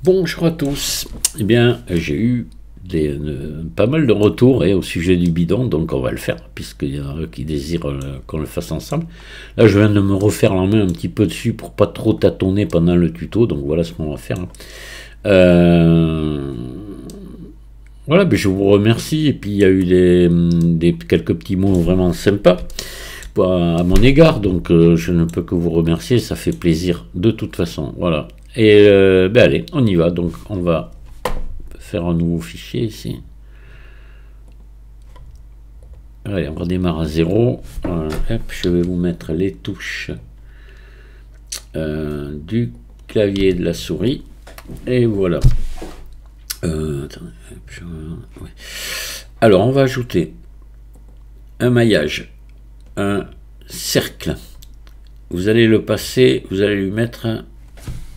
Bonjour à tous. Eh bien, j'ai eu pas mal de retours au sujet du bidon, donc on va le faire, puisqu'il y en a qui désirent qu'on le fasse ensemble. Là, je viens de me refaire la main un petit peu dessus pour pas trop tâtonner pendant le tuto, donc voilà ce qu'on va faire. Voilà, ben je vous remercie, et puis il y a eu quelques petits mots vraiment sympas à mon égard, donc je ne peux que vous remercier, ça fait plaisir de toute façon. Voilà. Et ben allez, on y va. Donc on va faire un nouveau fichier ici. Allez, on redémarre à 0. Hop, je vais vous mettre les touches du clavier et de la souris. Et voilà. Attendez, ouais. Alors on va ajouter un maillage, un cercle. Vous allez le passer, vous allez lui mettre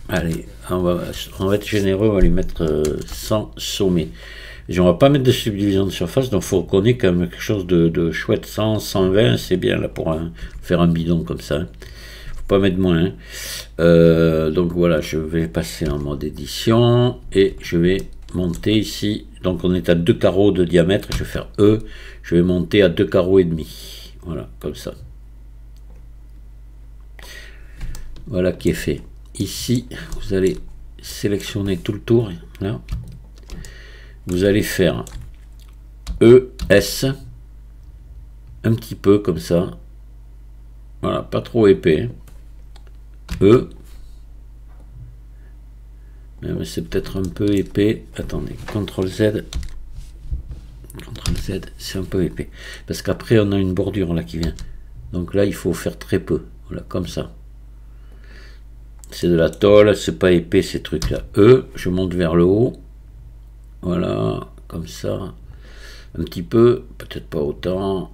allez, on va être généreux, on va lui mettre 100 sommets. Et on va pas mettre de subdivision de surface, donc il faut qu'on ait quand même quelque chose de chouette. 100, 120, c'est bien là pour faire un bidon comme ça. Faut pas mettre moins. Donc voilà, je vais passer en mode édition et je vais monter ici. Donc on est à 2 carreaux de diamètre, je vais faire E, je vais monter à 2 carreaux et demi. Voilà, comme ça. Voilà qui est fait. Ici, vous allez sélectionner tout le tour, là. Vous allez faire ES, un petit peu comme ça. Voilà, pas trop épais. E. Mais c'est peut-être un peu épais. Attendez, CTRL Z. CTRL Z, c'est un peu épais. Parce qu'après, on a une bordure là qui vient. Donc là, il faut faire très peu. Voilà, comme ça. C'est de la tôle, c'est pas épais ces trucs là. E, je monte vers le haut. Voilà, comme ça. Un petit peu, peut-être pas autant.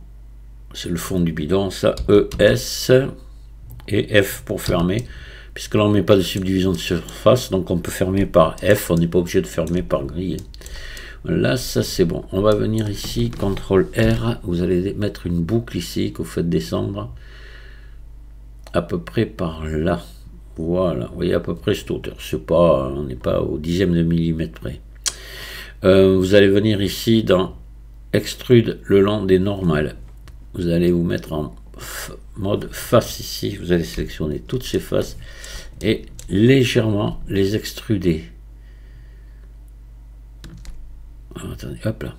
C'est le fond du bidon, ça. E, S et F pour fermer. Puisque là on ne met pas de subdivision de surface, donc on peut fermer par F, on n'est pas obligé de fermer par grille. Là, ça c'est bon. On va venir ici, CTRL R, vous allez mettre une boucle ici que vous faites descendre à peu près par là. Voilà, vous voyez à peu près cette hauteur. C'est pas, on n'est pas au dixième de millimètre près. Vous allez venir ici dans Extrude le long des normales. Vous allez vous mettre en mode face ici. Vous allez sélectionner toutes ces faces et légèrement les extruder. Alors, attendez, hop là.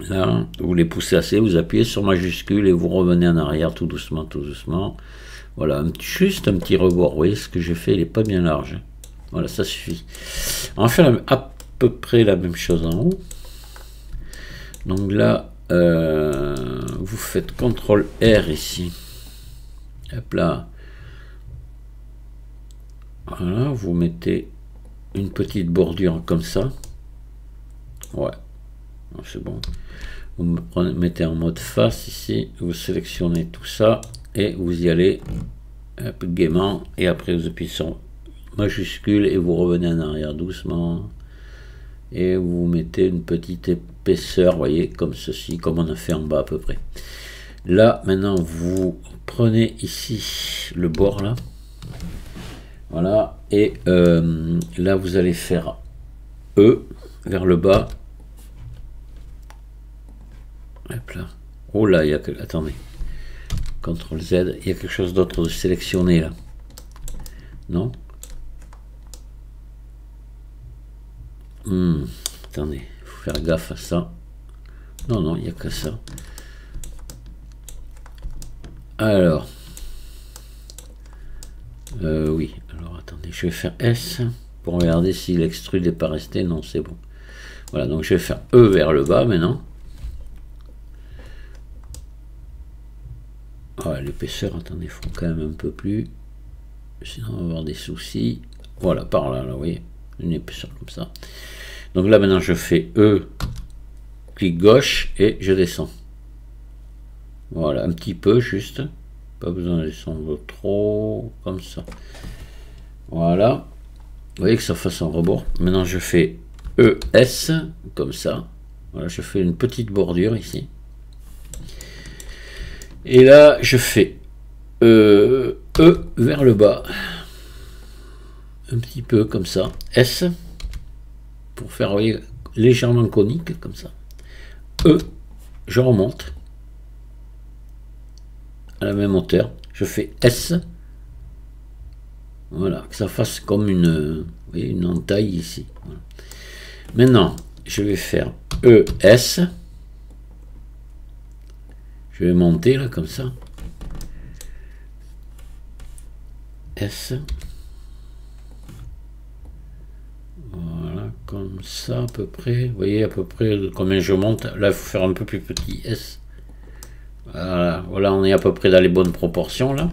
Là, vous les poussez assez, vous appuyez sur majuscule et vous revenez en arrière tout doucement, tout doucement. Voilà, juste un petit rebord. Vous voyez ce que j'ai fait, il n'est pas bien large. Voilà, ça suffit. On va faire à peu près la même chose en haut. Donc là, vous faites CTRL R ici. Hop là. Voilà, vous mettez une petite bordure comme ça. Ouais, c'est bon. Vous me mettez en mode face ici, vous sélectionnez tout ça et vous y allez hop, gaiement, et après vous appuyez sur majuscule et vous revenez en arrière doucement et vous mettez une petite épaisseur, vous voyez, comme ceci, comme on a fait en bas à peu près. Là maintenant vous prenez ici le bord là, voilà, et là vous allez faire E vers le bas. Hop là. Oh là, il y a que... Attendez. CTRL Z. Il y a quelque chose d'autre de sélectionné là. Non? Attendez. Il faut faire gaffe à ça. Non, non, il n'y a que ça. Alors. Oui. Alors, attendez. Je vais faire S pour regarder si l'extrude n'est pas resté. Non, c'est bon. Voilà, donc je vais faire E vers le bas maintenant. Ouais, l'épaisseur, attendez, il faut quand même un peu plus. Sinon, on va avoir des soucis. Voilà, par là, vous voyez, une épaisseur comme ça. Donc là, maintenant, je fais E, clic gauche, et je descends. Voilà, un petit peu, juste. Pas besoin de descendre trop, comme ça. Voilà. Vous voyez que ça fasse un rebord. Maintenant, je fais ES, comme ça. Voilà, je fais une petite bordure ici. Et là, je fais E vers le bas. Un petit peu comme ça. S. Pour faire, vous voyez, légèrement conique, comme ça. E. Je remonte. À la même hauteur. Je fais S. Voilà, que ça fasse comme une, vous voyez, une entaille ici. Voilà. Maintenant, je vais faire ES. Je vais monter là comme ça. S. Voilà, comme ça à peu près. Vous voyez à peu près combien je monte. Là, il faut faire un peu plus petit. S. Voilà, voilà, on est à peu près dans les bonnes proportions là.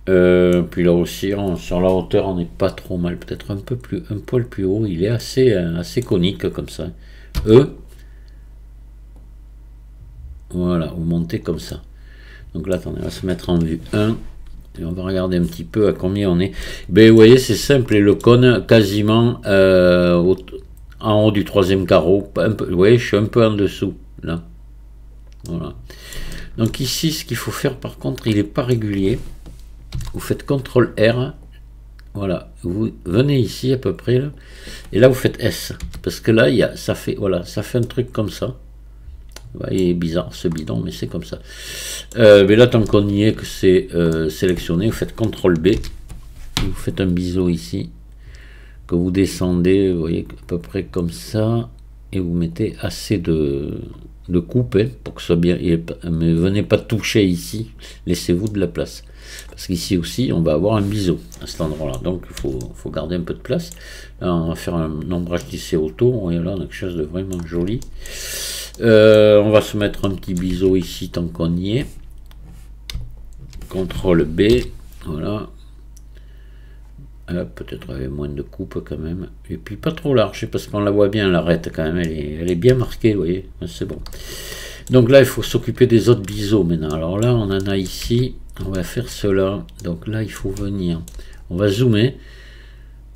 Puis là aussi, sur la hauteur, on n'est pas trop mal. Peut-être un poil plus haut. Il est assez conique comme ça. E. Voilà, vous montez comme ça. Donc là, attendez, on va se mettre en vue 1. Et on va regarder un petit peu à combien on est. Ben, vous voyez, c'est simple. Et le cône, quasiment en haut du troisième carreau. Vous voyez, je suis un peu en dessous. Là. Voilà. Donc ici, ce qu'il faut faire, par contre, il n'est pas régulier. Vous faites CTRL-R. Voilà. Vous venez ici à peu près. Là, et là, vous faites S. Parce que là, ça fait un truc comme ça. Il est bizarre ce bidon, mais c'est comme ça. Mais là, tant qu'on y est, que c'est sélectionné, vous faites CTRL B. Vous faites un biseau ici. Que vous descendez, vous voyez, à peu près comme ça. Et vous mettez assez de coupe hein, pour que ce soit bien. Mais venez pas toucher ici. Laissez-vous de la place. Parce qu'ici aussi, on va avoir un biseau à cet endroit-là. Donc, il faut garder un peu de place. Là, on va faire un ombrage tissé autour. Et là, on a quelque chose de vraiment joli. On va se mettre un petit biseau ici tant qu'on y est. CTRL B. Voilà. Peut-être avec moins de coupe quand même. Et puis pas trop large, parce qu'on la voit bien, l'arête quand même. Elle est bien marquée, vous voyez. C'est bon. Donc là, il faut s'occuper des autres biseaux maintenant. Alors là, on en a ici. On va faire cela. Donc là, il faut venir. On va zoomer.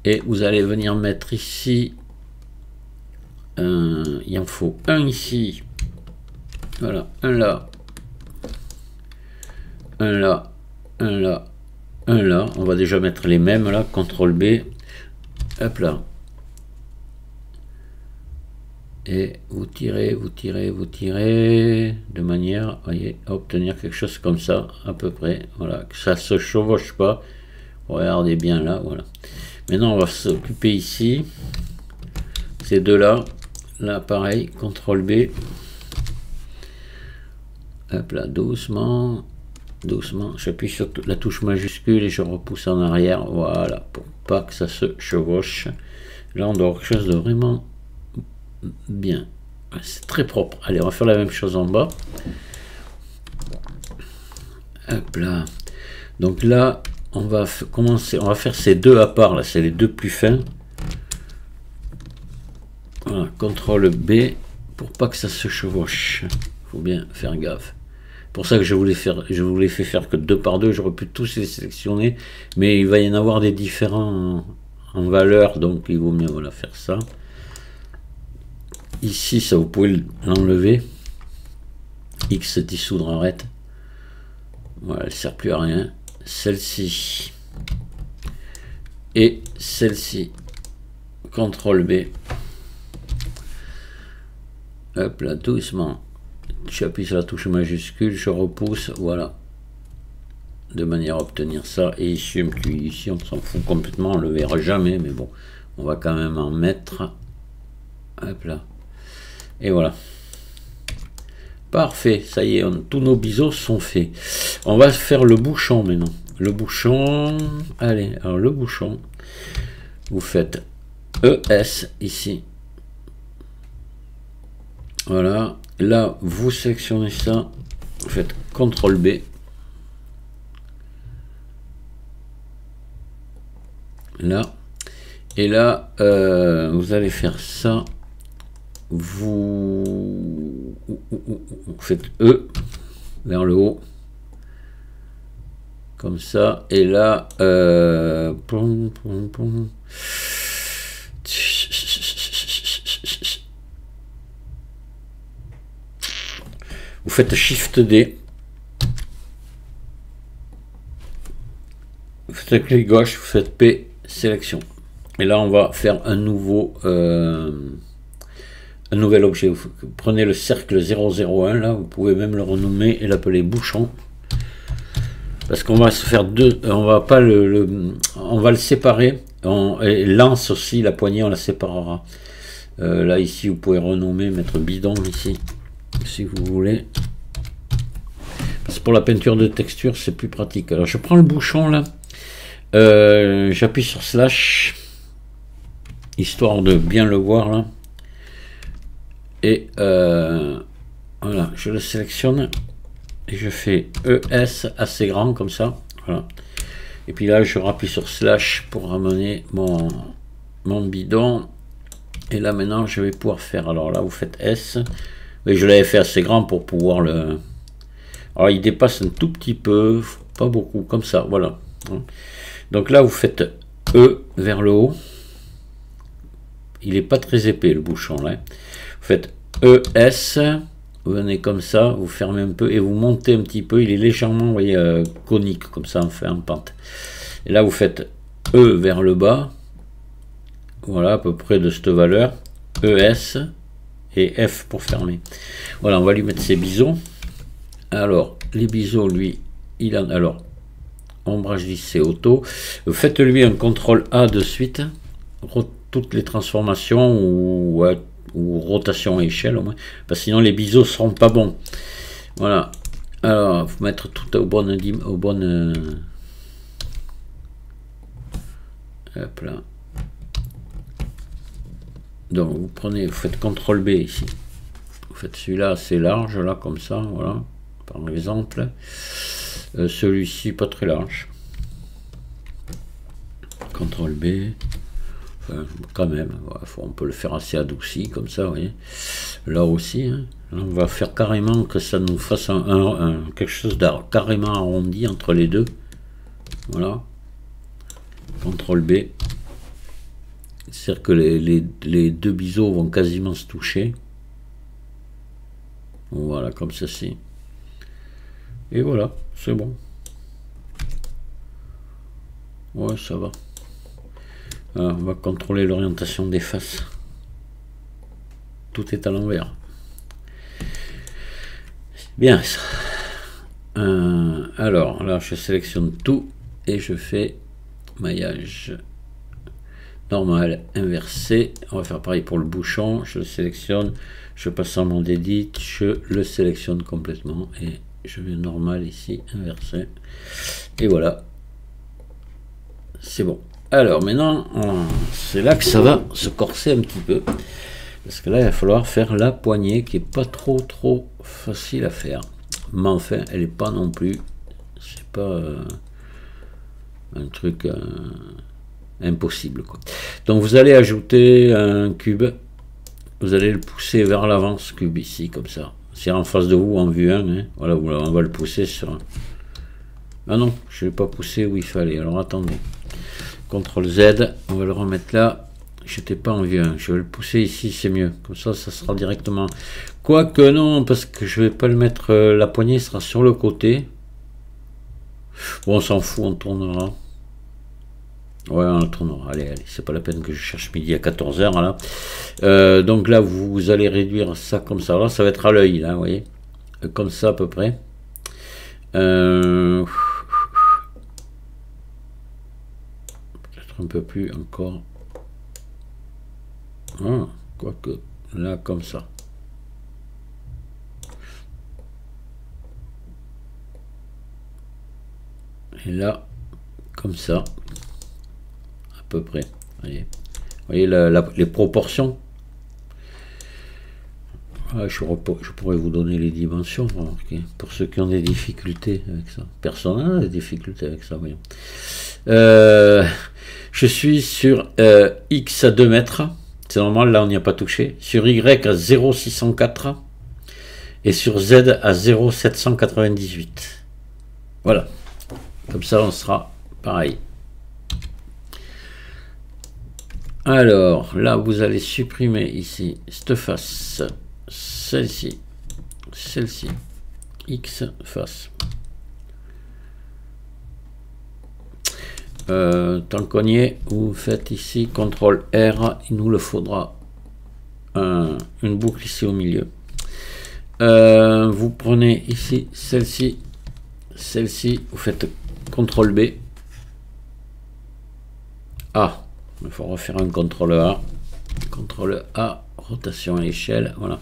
Et vous allez venir mettre ici. Il en faut un ici. Voilà. Un là. Un là. Un là. Un là. On va déjà mettre les mêmes là. CTRL B. Hop là. Et vous tirez, vous tirez, vous tirez de manière, voyez, à obtenir quelque chose comme ça, à peu près. Voilà, que ça se chevauche pas. Regardez bien là, voilà. Maintenant, on va s'occuper ici. Ces deux-là. Là, pareil, CTRL B. Hop là, doucement. Doucement. J'appuie sur la touche majuscule et je repousse en arrière. Voilà, pour pas que ça se chevauche. Là, on doit avoir quelque chose de vraiment bien. C'est très propre. Allez, on va faire la même chose en bas. Hop là. Donc là, on va commencer. On va faire ces deux à part. Là, c'est les deux plus fins. Voilà, CTRL B pour pas que ça se chevauche. Faut bien faire gaffe. Pour ça que je voulais fait faire que 2 par 2. J'aurais pu tous les sélectionner, mais il va y en avoir des différents en valeur, donc il vaut mieux voilà faire ça. Ici, ça vous pouvez l'enlever. X dissoudre arrête. Voilà, elle ne sert plus à rien. Celle-ci et celle-ci. CTRL B. Hop là, doucement. J'appuie sur la touche majuscule, je repousse, voilà. De manière à obtenir ça. Et ici, ici on s'en fout complètement, on le verra jamais, mais bon, on va quand même en mettre. Hop là. Et voilà. Parfait, ça y est, tous nos biseaux sont faits. On va faire le bouchon maintenant. Le bouchon, allez, alors le bouchon, vous faites ES ici. Voilà, là vous sélectionnez ça, vous faites CTRL B. Là, et là, vous allez faire ça. Vous faites E vers le haut, comme ça, et là, vous faites Shift D. vous faites clic gauche, vous faites P, sélection. Et là, on va faire un nouveau, un nouvel objet. Vous prenez le cercle 001, là, vous pouvez même le renommer et l'appeler bouchon. Parce qu'on va se faire deux, on va pas on va le séparer. Et lance aussi, la poignée, on la séparera. Là, ici, vous pouvez renommer, mettre bidon ici, si vous voulez. Parce que pour la peinture de texture, c'est plus pratique. Alors, je prends le bouchon, là. J'appuie sur slash, histoire de bien le voir, là. Et voilà, je le sélectionne. Et je fais ES assez grand, comme ça. Voilà. Et puis là, je rappuie sur slash pour ramener mon bidon. Et là, maintenant, je vais pouvoir faire... Alors là, vous faites S. Mais je l'avais fait assez grand pour pouvoir le... Alors, il dépasse un tout petit peu. Pas beaucoup, comme ça, voilà. Donc là, vous faites E vers le haut. Il n'est pas très épais, le bouchon, là. Vous faites ES. Vous venez comme ça, vous fermez un peu et vous montez un petit peu. Il est légèrement, vous voyez, conique, comme ça, en pente. Et là, vous faites E vers le bas. Voilà, à peu près de cette valeur. ES et F pour fermer. Voilà, on va lui mettre ses biseaux. Alors, les biseaux, lui, il en... Alors, ombrage lissé auto. Faites-lui un CTRL A de suite. Toutes les transformations ou rotation à échelle au moins. Parce que sinon, les biseaux seront pas bons. Voilà. Alors, vous mettre tout au bon... Hop là. Donc vous prenez, vous faites CTRL B ici. Vous faites celui-là assez large, là comme ça, voilà, par exemple. Celui-ci pas très large. CTRL B. Enfin, quand même, voilà, on peut le faire assez adouci comme ça, vous voyez. Là aussi, hein. Là, on va faire carrément que ça nous fasse quelque chose de carrément arrondi entre les deux. Voilà. CTRL B. C'est-à-dire que les deux biseaux vont quasiment se toucher. Voilà, comme ceci. Et voilà, c'est bon. Ouais, ça va. Alors, on va contrôler l'orientation des faces. Tout est à l'envers. Bien ça. Alors, là, je sélectionne tout et je fais maillage normal, inversé. On va faire pareil pour le bouchon. Je le sélectionne, je passe en mode edit, je le sélectionne complètement et je mets normal ici, inversé. Et voilà. C'est bon. Alors maintenant, c'est là que ça va se corser un petit peu. Parce que là, il va falloir faire la poignée qui est pas trop facile à faire. Mais enfin, elle n'est pas non plus. C'est pas un truc impossible, quoi. Donc vous allez ajouter un cube. Vous allez le pousser vers l'avant, ce cube ici, comme ça. C'est en face de vous, en vue 1. Hein. Voilà, on va le pousser sur... Ah non, je ne l'ai pas poussé où il fallait. Alors attendez. CTRL Z, on va le remettre là. J'étais pas en vue 1. Je vais le pousser ici, c'est mieux. Comme ça, ça sera directement... Quoique non, parce que je vais pas le mettre... la poignée sera sur le côté. Bon, on s'en fout, on tournera. Ouais, on le tournera. Allez, c'est pas la peine que je cherche midi à 14 h là. Donc là, vous allez réduire ça comme ça. Là, ça va être à l'œil, là, vous voyez. Comme ça, à peu près. Peut-être un peu plus encore. Ah, quoique, là, comme ça. Et là, comme ça. À peu près. Voyez, les proportions. Ah, je pourrais vous donner les dimensions, remarquez, pour ceux qui ont des difficultés avec ça. Personne n'a des difficultés avec ça, voyons. Je suis sur X à 2 mètres. C'est normal, là on n'y a pas touché. Sur Y à 0,604. Et sur Z à 0,798. Voilà. Comme ça, on sera pareil. Alors, là, vous allez supprimer ici cette face, celle-ci, X face. tant qu'on y est, vous faites ici CTRL R, il nous le faudra une boucle ici au milieu. Vous prenez ici celle-ci, vous faites CTRL B. Ah, il faut refaire un CTRL A. CTRL A, rotation à échelle, voilà.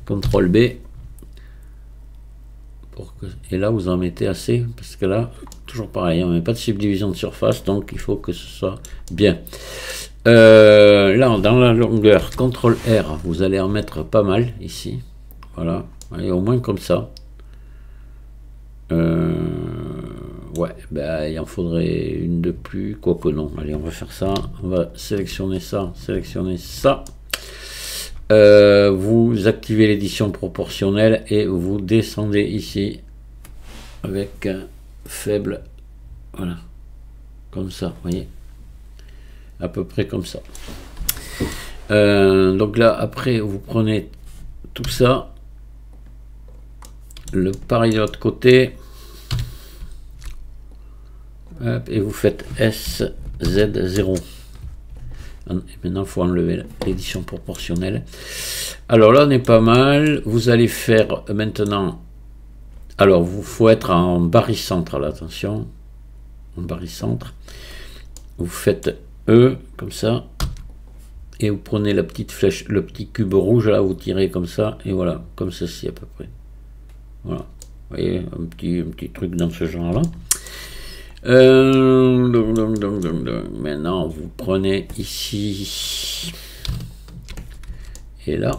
CTRL B. Et là, vous en mettez assez, parce que là, toujours pareil, on n'a pas de subdivision de surface, donc il faut que ce soit bien. Là, dans la longueur, CTRL R, vous allez en mettre pas mal ici. Voilà, et au moins comme ça. Ouais, ben, il en faudrait une de plus, quoique non. Allez, on va faire ça. On va sélectionner ça, sélectionner ça. Vous activez l'édition proportionnelle et vous descendez ici avec un faible, voilà, comme ça, vous voyez, à peu près comme ça. Donc là, après, vous prenez tout ça, le pareil de l'autre côté, hop, et vous faites SZ0. Et maintenant, il faut enlever l'édition proportionnelle. Alors là, on est pas mal. Vous allez faire maintenant. Alors, il faut être en barycentre, là, attention. En barycentre. Vous faites E, comme ça. Et vous prenez la petite flèche, le petit cube rouge, là, vous tirez comme ça. Et voilà, comme ceci à peu près. Voilà. Vous voyez, un petit truc dans ce genre-là. Maintenant vous prenez ici et là,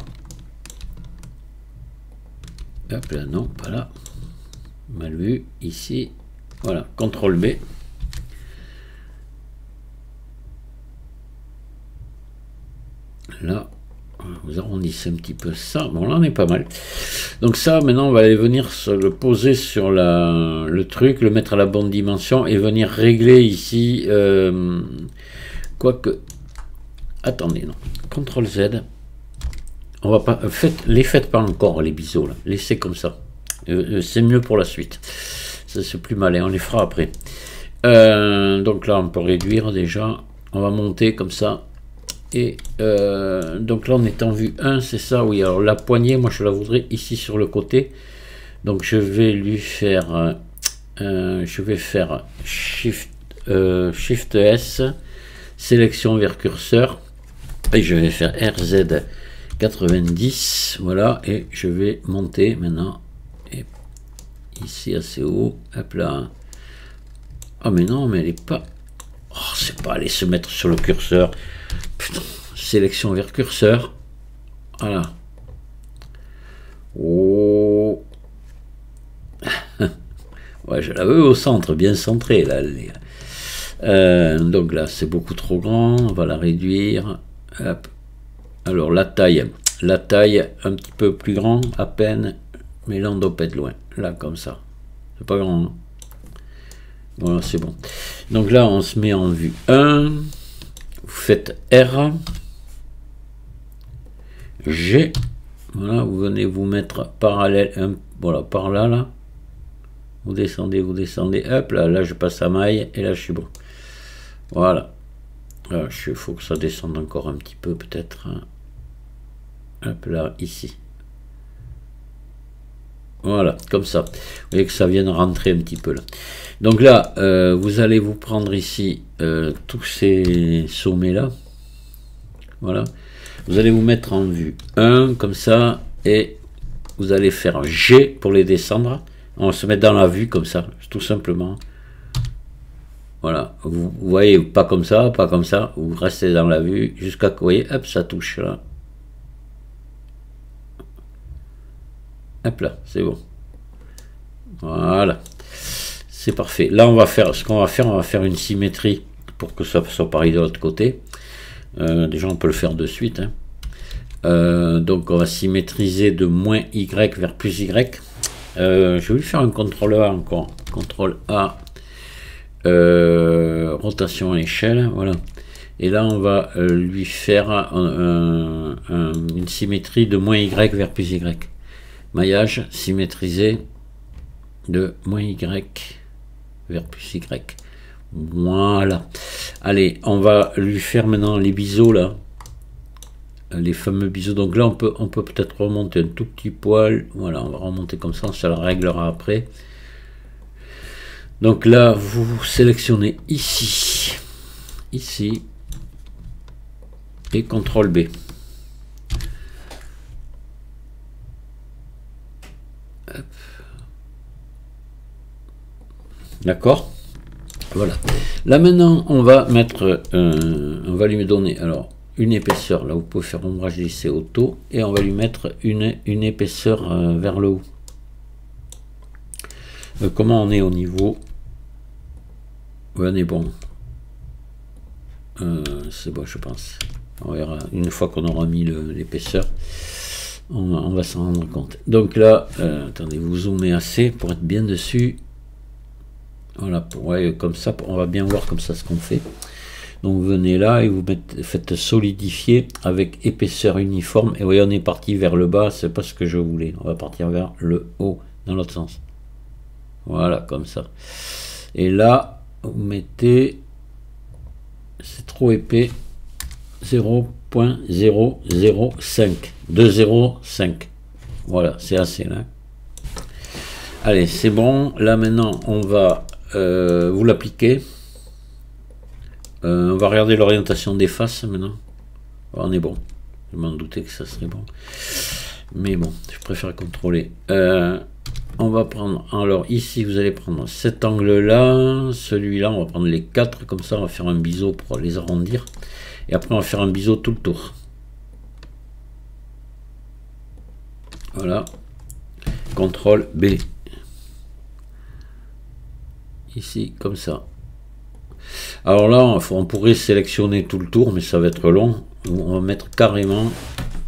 hop là, non pas là, mal vu, ici, voilà, CTRL B, là vous arrondissez un petit peu ça. Bon, là on est pas mal. Donc ça, maintenant on va aller venir se le poser sur le truc, le mettre à la bonne dimension et venir régler ici, quoique, attendez, non, CTRL Z, on va pas, faites pas encore les biseaux là, laissez comme ça, c'est mieux pour la suite, c'est plus malin, on les fera après. Donc là on peut réduire déjà, on va monter comme ça. Et donc là on est en vue 1, c'est ça, oui. Alors la poignée, moi je la voudrais ici sur le côté, donc je vais lui faire je vais faire Shift S, sélection vers curseur, et je vais faire RZ 90, voilà, et je vais monter maintenant, et ici assez haut, hop là. Ah mais non, mais elle est pas, oh, c'est pas aller se mettre sur le curseur. Putain, sélection vers curseur, voilà. Oh, ouais, je la veux au centre, bien centré là. Donc là, c'est beaucoup trop grand, on va la réduire. Hop. Alors la taille un petit peu plus grand, à peine, mais là on doit pas être loin. Là comme ça, c'est pas grand. Hein. Voilà, c'est bon. Donc là, on se met en vue 1. Vous faites R, G, voilà, vous venez vous mettre parallèle, voilà, par là, là, vous descendez, hop, là je passe à maille, et là je suis bon. Voilà, il faut que ça descende encore un petit peu, peut-être, hein. Hop, là, ici. Voilà, comme ça. Vous voyez que ça vient de rentrer un petit peu là. Donc là, vous allez vous prendre ici tous ces sommets là. Voilà. Vous allez vous mettre en vue 1 comme ça et vous allez faire G pour les descendre. On va se mettre dans la vue comme ça, tout simplement. Voilà. Vous voyez, pas comme ça, pas comme ça. Vous restez dans la vue jusqu'à que vous voyez, hop, ça touche là. Hop là, c'est bon. Voilà. C'est parfait. Là, on va faire ce qu'on va faire. On va faire une symétrie pour que ça soit pareil de l'autre côté. Déjà, on peut le faire de suite. Hein. Donc, on va symétriser de moins Y vers plus Y. Je vais lui faire un CTRL A encore. CTRL A. Rotation à échelle. Voilà. Et là, on va lui faire une symétrie de moins Y vers plus Y. Maillage symétrisé de moins Y vers plus Y. Voilà. Allez, on va lui faire maintenant les biseaux là. Les fameux biseaux. Donc là, on peut peut-être remonter un tout petit poil. Voilà, on va remonter comme ça le réglera après. Donc là, vous sélectionnez ici, et CTRL B. D'accord. Voilà. Là maintenant, on va mettre, on va lui donner alors une épaisseur. Là, vous pouvez faire ombrage lissé auto, et on va lui mettre une épaisseur vers le haut. Comment on est au niveau? Ouais, on est bon. C'est bon, je pense. On verra une fois qu'on aura mis l'épaisseur. On va s'en rendre compte. Donc là, attendez, vous zoomez assez pour être bien dessus. Voilà, ouais, comme ça, on va bien voir comme ça ce qu'on fait. Donc vous venez là et vous faites solidifier avec épaisseur uniforme. Et vous voyez, on est parti vers le bas, c'est pas ce que je voulais. On va partir vers le haut, dans l'autre sens. Voilà, comme ça. Et là, vous mettez, c'est trop épais, 0.005, 205. Voilà, c'est assez là. Allez, c'est bon. Là maintenant, on va vous l'appliquer. On va regarder l'orientation des faces maintenant. On est bon. Je m'en doutais que ça serait bon. Mais bon, je préfère contrôler. On va prendre, alors ici vous allez prendre cet angle là, celui-là, on va prendre les 4, comme ça on va faire un biseau pour les arrondir. Et après on va faire un biseau tout le tour. Voilà. CTRL B. Ici, comme ça. Alors là, on pourrait sélectionner tout le tour, mais ça va être long. On va mettre carrément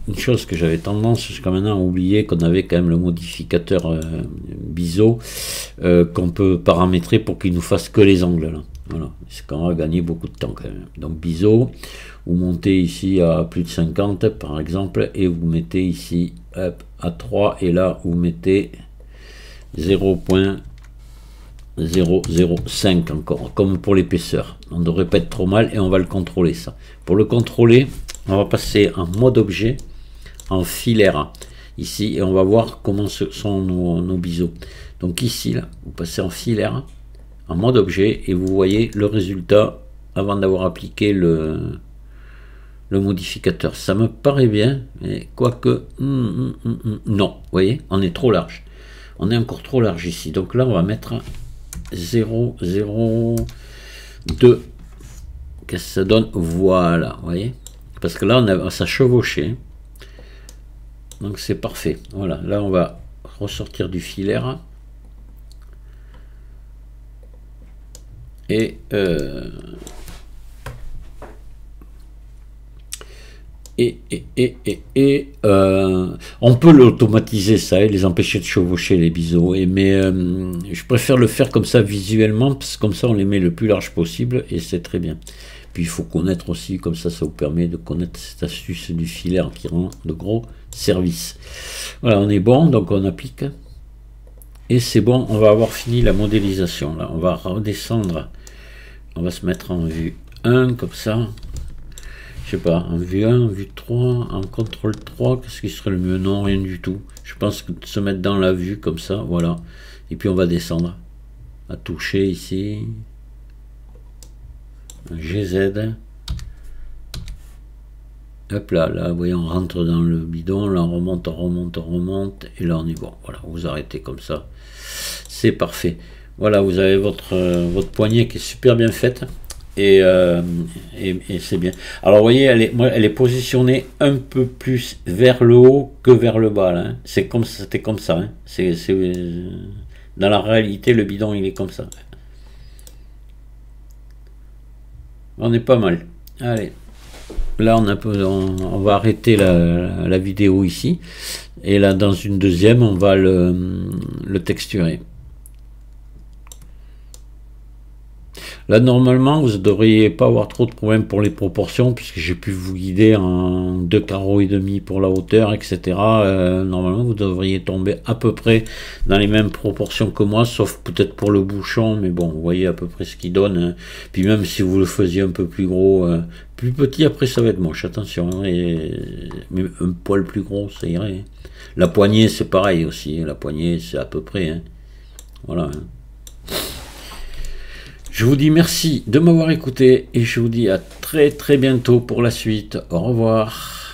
une chose que j'avais tendance jusqu'à maintenant à oublier, qu'on avait quand même le modificateur biseau qu'on peut paramétrer pour qu'il nous fasse que les angles là. Voilà, c'est qu'on va gagner beaucoup de temps quand même. Donc biseau, vous montez ici à plus de 50 par exemple, et vous mettez ici hop, à 3, et là vous mettez 0.005 encore, comme pour l'épaisseur. On ne devrait pas être trop mal, et on va le contrôler ça. Pour le contrôler, on va passer en mode objet, en filaire ici, et on va voir comment sont nos biseaux. Donc ici là, vous passez en filaire, en mode objet, et vous voyez le résultat avant d'avoir appliqué le modificateur. Ça me paraît bien, mais quoique non, vous voyez, on est trop large, on est encore trop large ici. Donc là on va mettre 0,02. Qu'est-ce que ça donne? Voilà, vous voyez, parce que là on a ça chevauché, donc c'est parfait. Voilà, là on va ressortir du filaire et on peut l'automatiser ça et les empêcher de chevaucher les biseaux, mais je préfère le faire comme ça visuellement, parce que comme ça on les met le plus large possible et c'est très bien. Puis il faut connaître aussi, comme ça vous permet de connaître cette astuce du filaire qui rend de gros service. Voilà, on est bon, donc on applique et c'est bon. On va avoir fini la modélisation. Là on va redescendre, on va se mettre en vue 1 comme ça. Je sais pas, en vue 1, en vue 3, en contrôle 3, qu'est-ce qui serait le mieux? Non, rien du tout. Je pense que de se mettre dans la vue comme ça, voilà. Et puis on va descendre. À toucher ici. Un GZ. Hop là, là, vous voyez, on rentre dans le bidon, là on remonte, on remonte, on remonte, et là on est bon. Voilà, vous arrêtez comme ça. C'est parfait. Voilà, vous avez votre poignée qui est super bien faite. Et c'est bien. Alors vous voyez, elle est positionnée un peu plus vers le haut que vers le bas là, hein. C'est comme ça, c'était comme ça, hein. Dans la réalité le bidon il est comme ça. On est pas mal. Allez, là on va arrêter la vidéo ici, et là dans une deuxième on va le texturer. Là, normalement, vous ne devriez pas avoir trop de problèmes pour les proportions, puisque j'ai pu vous guider en 2 carreaux et demi pour la hauteur, etc. Normalement, vous devriez tomber à peu près dans les mêmes proportions que moi, sauf peut-être pour le bouchon, mais bon, vous voyez à peu près ce qu'il donne. Hein. Puis même si vous le faisiez un peu plus gros, plus petit, après ça va être moche, attention. Hein, mais un poil plus gros, ça irait. La poignée, c'est pareil aussi. La poignée, c'est à peu près. Hein. Voilà. Hein. Je vous dis merci de m'avoir écouté et je vous dis à très très bientôt pour la suite. Au revoir.